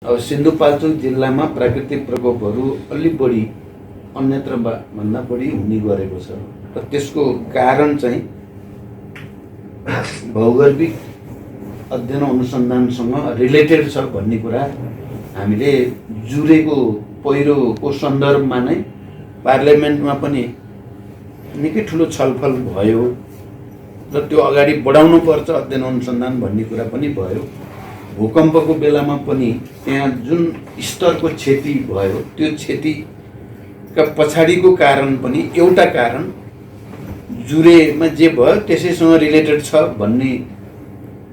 अब सिन्धुपाल्चोक जिल्लामा प्राकृतिक प्रकोपहरू अलि बढी अन्यत्र भन्दा बढी हुने गरेको छ र त्यसको कारण चाहिँ भौगोलिक अध्ययन अनुसन्धानसँग रिलेटेड छ भन्ने कुरा हामीले जुरेको पहिरोको सन्दर्भमा नै पार्लियामेन्टमा पनि निकै ठुलो छलफल भयो र त्यो अगाडि बढाउनु पर्छ अध्ययन अनुसन्धान भन्ने कुरा पनि भयो। भूकम्पको बेलामा पनि त्यहाँ जुन स्तरको क्षति भयो त्यो क्षतिका पछाडिको कारण पनि एउटा कारण जुरेमा जे भयो त्यसैसँग रिलेटेड छ भन्ने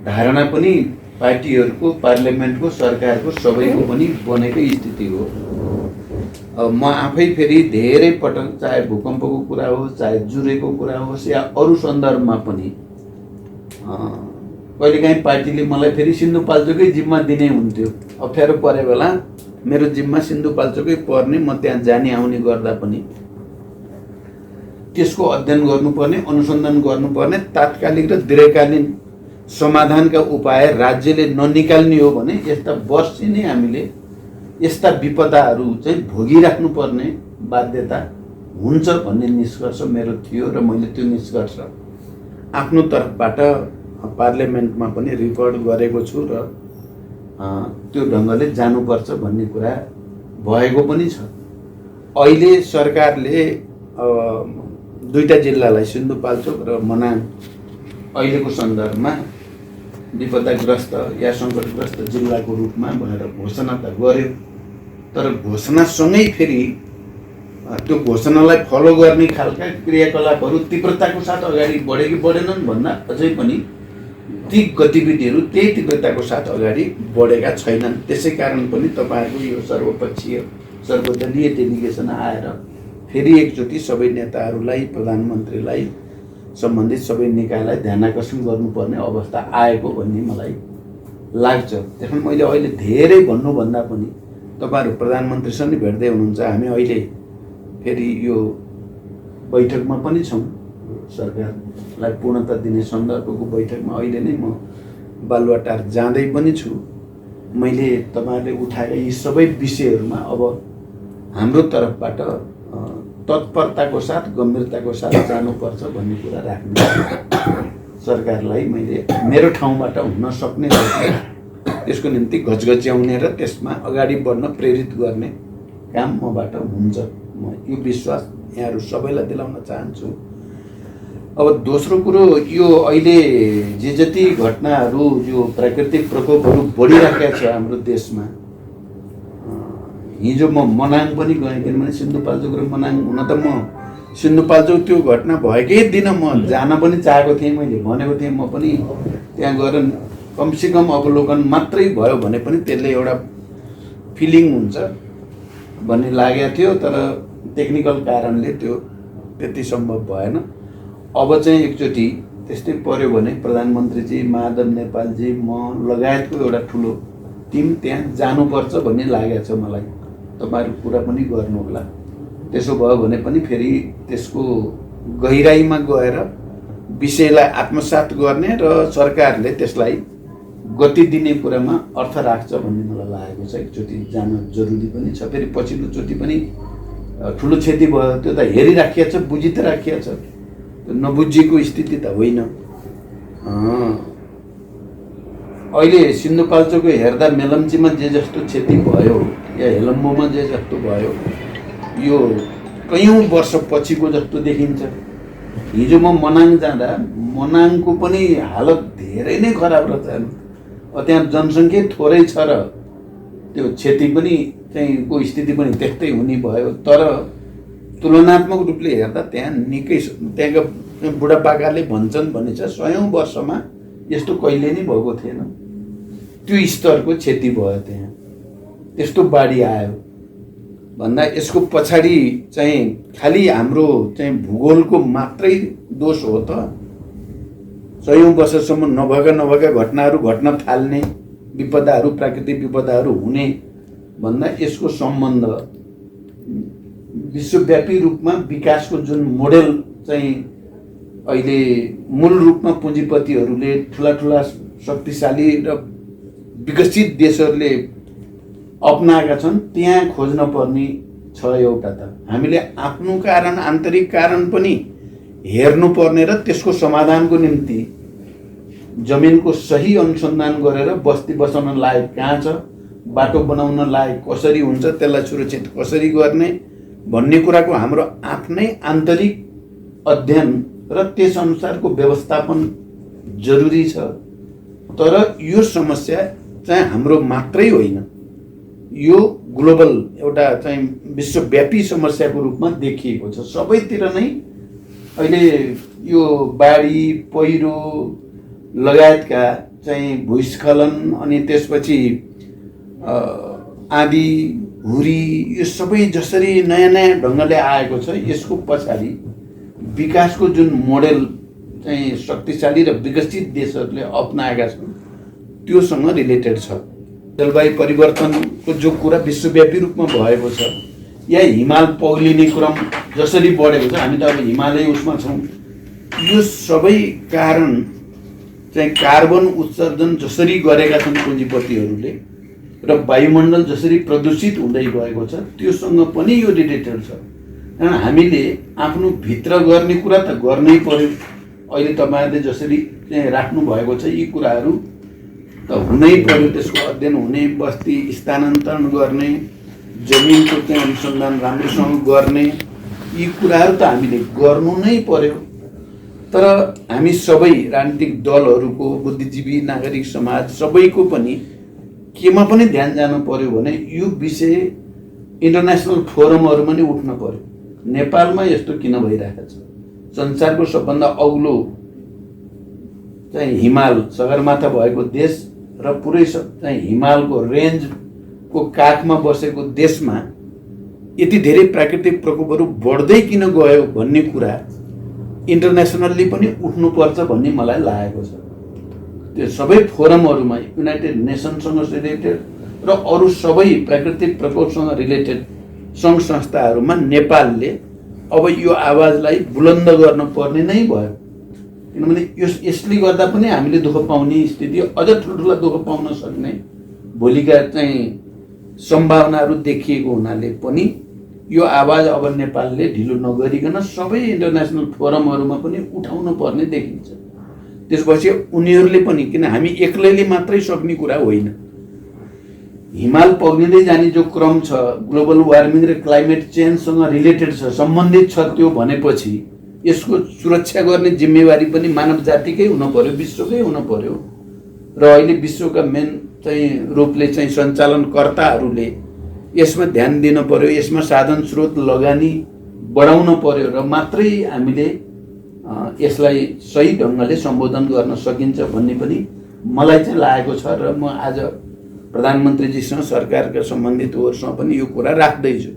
धारणा पनि पार्टीहरूको, पार्लियामेन्टको, सरकारको सबैको पनि बनेकै स्थिति हो। म आफै फेरि धेरै पटक चाहे भूकम्पको कुरा होस्, चाहे जुरेको कुरा होस् या अरू सन्दर्भमा पनि कहिलेकाहीँ पार्टीले मलाई फेरि सिन्धुपाल्चोकै जिम्मा दिने हुन्थ्यो। अप्ठ्यारो परे बेला मेरो जिम्मा सिन्धुपाल्चोकै पर्ने, म त्यहाँ जाने आउने गर्दा पनि त्यसको अध्ययन गर्नुपर्ने, अनुसन्धान गर्नुपर्ने, तात्कालिक र दीर्घकालीन समाधानका उपाय राज्यले ननिकाल्ने हो भने यस्ता वर्षेनी हामीले यस्ता विपदाहरू चाहिँ भोगिराख्नुपर्ने बाध्यता हुन्छ भन्ने निष्कर्ष मेरो थियो र मैले त्यो निष्कर्ष आफ्नो तर्फबाट पार्लियामेन्टमा पनि रिकर्ड गरेको छु र त्यो ढङ्गले जानुपर्छ भन्ने कुरा भएको पनि छ। अहिले सरकारले दुईटा जिल्लालाई सिन्धुपाल्चोक र मनाङ अहिलेको सन्दर्भमा विपदाग्रस्त या सङ्कटग्रस्त जिल्लाको रूपमा भनेर घोषणा त गर्यो, तर घोषणासँगै फेरि त्यो घोषणालाई फलो गर्ने खालका क्रियाकलापहरू तीव्रताको साथ अगाडि बढे कि बढेनन् भन्दा अझै पनि ती गतिविधिहरू त्यही तीव्रताको साथ अगाडि बढेका छैनन्। त्यसै कारण पनि तपाईँहरूको यो सर्वपक्षीय सर्वदलीय डेलिगेसन आएर फेरि एकचोटि सबै नेताहरूलाई, प्रधानमन्त्रीलाई, सम्बन्धित सबै निकायलाई ध्यानाकर्षण गर्नुपर्ने अवस्था आएको भन्ने मलाई लाग्छ। त्यसमा मैले अहिले धेरै भन्नुभन्दा पनि तपाईँहरू प्रधानमन्त्रीसँग भेट्दै हुनुहुन्छ, हामी अहिले फेरि यो बैठकमा पनि छौँ, सरकारलाई पूर्णता दिने सन्दर्भको बैठकमा अहिले नै म बालुवाटार जाँदै पनि छु। मैले तपाईँहरूले उठाएका यी सबै विषयहरूमा अब हाम्रो तर्फबाट तत्परताको साथ, गम्भीरताको साथ जानुपर्छ भन्ने कुरा राख्ने सरकारलाई मैले मेरो ठाउँबाट हुन सक्ने त्यसको निम्ति घचघच्याउने र त्यसमा अगाडि बढ्न प्रेरित गर्ने काम मबाट हुन्छ। म यो विश्वास यहाँहरू सबैलाई दिलाउन चाहन्छु। अब दोस्रो कुरो, यो अहिले जे जति घटनाहरू, यो प्राकृतिक प्रकोपहरू बढिराखेका छ हाम्रो देशमा, हिजो म मनाङ पनि गएँ, किनभने सिन्धुपाल्चोक र मनाङ हुन त म सिन्धुपाल्चोक त्यो घटना भएकै दिन म जान पनि चाहेको थिएँ, मैले भनेको थिएँ म पनि त्यहाँ गएर कमसेकम अवलोकन मात्रै भयो भने पनि त्यसले एउटा फिलिङ हुन्छ भन्ने लागेको थियो, तर टेक्निकल कारणले त्यो त्यति सम्भव भएन। अब चाहिँ एकचोटि त्यस्तै पर्यो भने प्रधानमन्त्रीजी, माधव नेपालजी, म लगायतको एउटा ठुलो टिम त्यहाँ जानुपर्छ भन्ने लागेको छ मलाई। तपाईँहरू कुरा पनि गर्नुहोला। त्यसो भयो भने पनि फेरि त्यसको गहिराइमा गएर विषयलाई आत्मसात गर्ने र सरकारले त्यसलाई गति दिने कुरामा अर्थ राख्छ भन्ने मलाई लागेको छ। एकचोटि जान जरुरी पनि छ। फेरि पछिल्लोचोटि पनि ठुलो क्षति भयो, त्यो त हेरिराखिएको छ, बुझि त राखिएको छ, त्यो नबुझिएको स्थिति त होइन। अहिले सिन्धुपाल्चोकको हेर्दा मेलम्चीमा जे जस्तो क्षति भयो या हेलम्बुमा जे जस्तो भयो, यो कयौँ वर्ष पछिको जस्तो देखिन्छ। हिजो म मनाङ जाँदा मनाङको पनि हालत धेरै नै खराब रहेछ। त्यहाँ जनसङ्ख्या थोरै छ र त्यो क्षति पनि चाहिँ को स्थिति पनि त्यस्तै हुने भयो, तर तुलनात्मक रूपले हेर्दा त्यहाँ निकै, त्यहाँका बुढापाकाले भन्छन् भने चाहिँ 100औं वर्षमा यस्तो कहिले नै भएको थिएन। त्यो स्तरको क्षति भयो त्यहाँ, त्यस्तो बाढी आयो भन्दा यसको पछाडि चाहिँ खालि हाम्रो चाहिँ भूगोलको मात्रै दोष हो त? 100औं वर्षसम्म नभएका घटनाहरू घट्न थाल्ने, विपदाहरू, प्राकृतिक विपदाहरू हुने भन्दा यसको सम्बन्ध विश्वव्यापी रूपमा विकासको जुन मोडेल चाहिँ अहिले मूल रूपमा पुँजीपतिहरूले, ठुला ठुला शक्तिशाली र विकसित देशहरूले अपनाएका छन् त्यहाँ खोज्न पर्ने छ। एउटा त हामीले आफ्नो कारण, आन्तरिक कारण पनि हेर्नुपर्ने र त्यसको समाधानको निम्ति जमिनको सही अनुसन्धान गरेर बस्ती बसाउन लायक कहाँ छ, बाटो बनाउन लायक कसरी हुन्छ, त्यसलाई सुरक्षित कसरी गर्ने भन्ने कुराको हाम्रो आफ्नै आन्तरिक अध्ययन र त्यस अनुसारको व्यवस्थापन जरुरी छ। तर यो समस्या चाहिँ हाम्रो मात्रै होइन, यो ग्लोबल एउटा चाहिँ विश्वव्यापी समस्याको रूपमा देखिएको छ। सबैतिर नै अहिले यो बाढी, पहिरो लगायतका चाहिँ भूस्खलन अनि त्यसपछि आँधी, हुरी, यो सबै जसरी नयाँ नयाँ ढङ्गले आएको छ, यसको पछाडि विकासको जुन मोडेल चाहिँ शक्तिशाली र विकसित देशहरूले अपनाएका छन् त्योसँग रिलेटेड छ। जलवायु परिवर्तनको जो कुरा विश्वव्यापी रूपमा भएको छ, या हिमाल पग्लिने क्रम जसरी बढेको छ, हामी त अब हिमालय उसमा छौँ, यो सबै कारण चाहिँ कार्बन उत्सर्जन जसरी गरेका छन् पुँजीपतिहरूले र वायुमण्डल जसरी प्रदूषित हुँदै गएको छ, त्योसँग पनि यो रिलेटेड छ। कारण हामीले आफ्नो भित्र गर्ने कुरा त गर्नै पर्यो। अहिले तपाईँहरूले जसरी चाहिँ राख्नु भएको छ, यी कुराहरू त हुनै पर्यो, त्यसको अध्ययन हुने, बस्ती स्थानान्तरण गर्ने, जमिनको चाहिँ अनुसन्धान राम्रोसँग गर्ने, यी कुराहरू त हामीले गर्नु नै पर्यो। तर हामी सबै राजनीतिक दलहरूको, बुद्धिजीवी, नागरिक समाज सबैको पनि केमा पनि ध्यान जानु पर्यो भने यो विषय इन्टरनेसनल फोरमहरूमा नि उठ्न पर्यो। नेपालमा यस्तो किन भइरहेको छ? संसारको सबभन्दा अग्लो चाहिँ हिमाल सगरमाथा भएको देश र पुरै चाहिँ हिमालको रेन्जको काखमा बसेको देशमा यति धेरै प्राकृतिक प्रकोपहरू बढ्दै किन गयो भन्ने कुरा इन्टरनेसनल्ली पनि उठ्नुपर्छ भन्ने मलाई लागेको छ। त्यो सबै फोरमहरूमा युनाइटेड नेसनसँग रिलेटेड र अरू सबै प्राकृतिक प्रकोपसँग रिलेटेड सङ्घ संस्थाहरूमा नेपालले अब यो आवाजलाई बुलन्द गर्न पर्ने नै भयो। किनभने यसले गर्दा पनि हामीले दुःख पाउने स्थिति, अझ ठुल्ठुला दुःख पाउन सक्ने भोलिका चाहिँ सम्भावनाहरू देखिएको हुनाले पनि यो आवाज अब नेपालले ढिलो नगरिकन सबै इन्टरनेसनल फोरमहरूमा पनि उठाउनु पर्ने देखिन्छ। त्यसपछि उनीहरूले पनि, किन हामी एक्लैले मात्रै सक्ने कुरा होइन, हिमाल पग्लिँदै जाने जो क्रम छ, ग्लोबल वार्मिङ र क्लाइमेट चेन्जसँग रिलेटेड छ, सम्बन्धित छ, त्यो भनेपछि यसको सुरक्षा गर्ने जिम्मेवारी पनि मानव जातिकै हुन पर्यो, विश्वकै हुन पर्यो। र अहिले विश्वका मेन चाहिँ रूपले चाहिँ सञ्चालनकर्ताहरूले यसमा ध्यान दिन पर्यो, यसमा साधन स्रोत लगानी बढाउन पर्यो र मात्रै हामीले यसलाई सही ढङ्गले सम्बोधन गर्न सकिन्छ भन्ने पनि मलाई चाहिँ लागेको छ। र म आज प्रधानमन्त्रीजीसँग, सरकारका सम्बन्धितहरूसँग पनि यो कुरा राख्दैछु।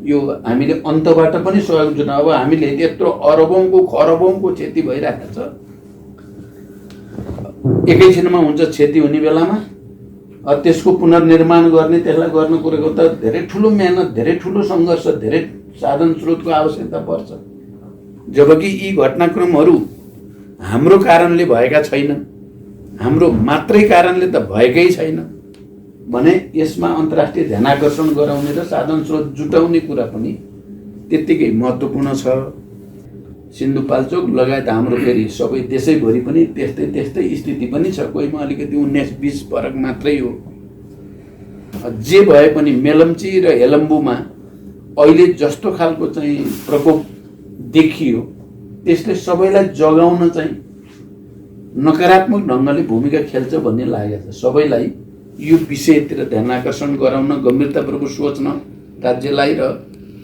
यो हामीले अन्तबाट पनि सहयोग जुन, अब हामीले यत्रो अरबौँको खरबौँको क्षति भइरहेको छ, एकैछिनमा हुन्छ क्षति हुने बेलामा त्यसको पुनर्निर्माण गर्ने, त्यसलाई गर्न कुरेको त धेरै ठुलो मेहनत, धेरै ठुलो सङ्घर्ष, धेरै साधन स्रोतको आवश्यकता पर्छ। जबकि यी घटनाक्रमहरू हाम्रो कारणले भएका छैनन्, हाम्रो मात्रै कारणले त भएकै छैन भने यसमा अन्तर्राष्ट्रिय ध्यानाकर्षण गराउने र साधन स्रोत जुटाउने कुरा पनि त्यत्तिकै महत्त्वपूर्ण छ। सिन्धुपाल्चोक लगायत हाम्रो फेरि सबै देशैभरि पनि त्यस्तै त्यस्तै स्थिति पनि छ। कोहीमा अलिकति 19-20 फरक मात्रै हो। जे भए पनि मेलम्ची र हेलम्बुमा अहिले जस्तो खालको चाहिँ प्रकोप देखियो, त्यसले सबैलाई जगाउन चाहिँ नकारात्मक ढङ्गले भूमिका खेल्छ भन्ने लागेको छ। सबैलाई यो विषयतिर ध्यानाकर्षण गराउन, गम्भीरतापूर्वक सोच्न राज्यलाई र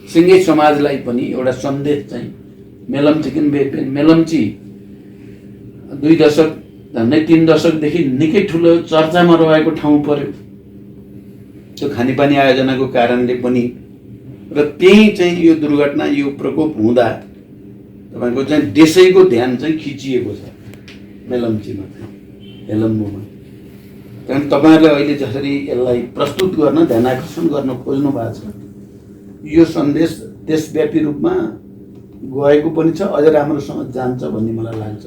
सिङ्गै समाजलाई पनि एउटा सन्देश चाहिँ मेलम्ची 2 दशक झन्डै 3 दशकदेखि निकै ठुलो चर्चामा रहेको ठाउँ पर्यो त्यो खानेपानी आयोजनाको कारणले पनि। र त्यही चाहिँ यो दुर्घटना, यो प्रकोप हुँदा तपाईँको चाहिँ देशैको ध्यान चाहिँ खिचिएको छ मेलम्चीमा, हेलम्बुमा। कारण तपाईँहरूले अहिले जसरी यसलाई प्रस्तुत गर्न, ध्यानाकर्षण गर्न खोज्नु भएको छ, यो सन्देश देशव्यापी रूपमा गएको पनि छ, अझ राम्रोसँग जान्छ भन्ने मलाई लाग्छ।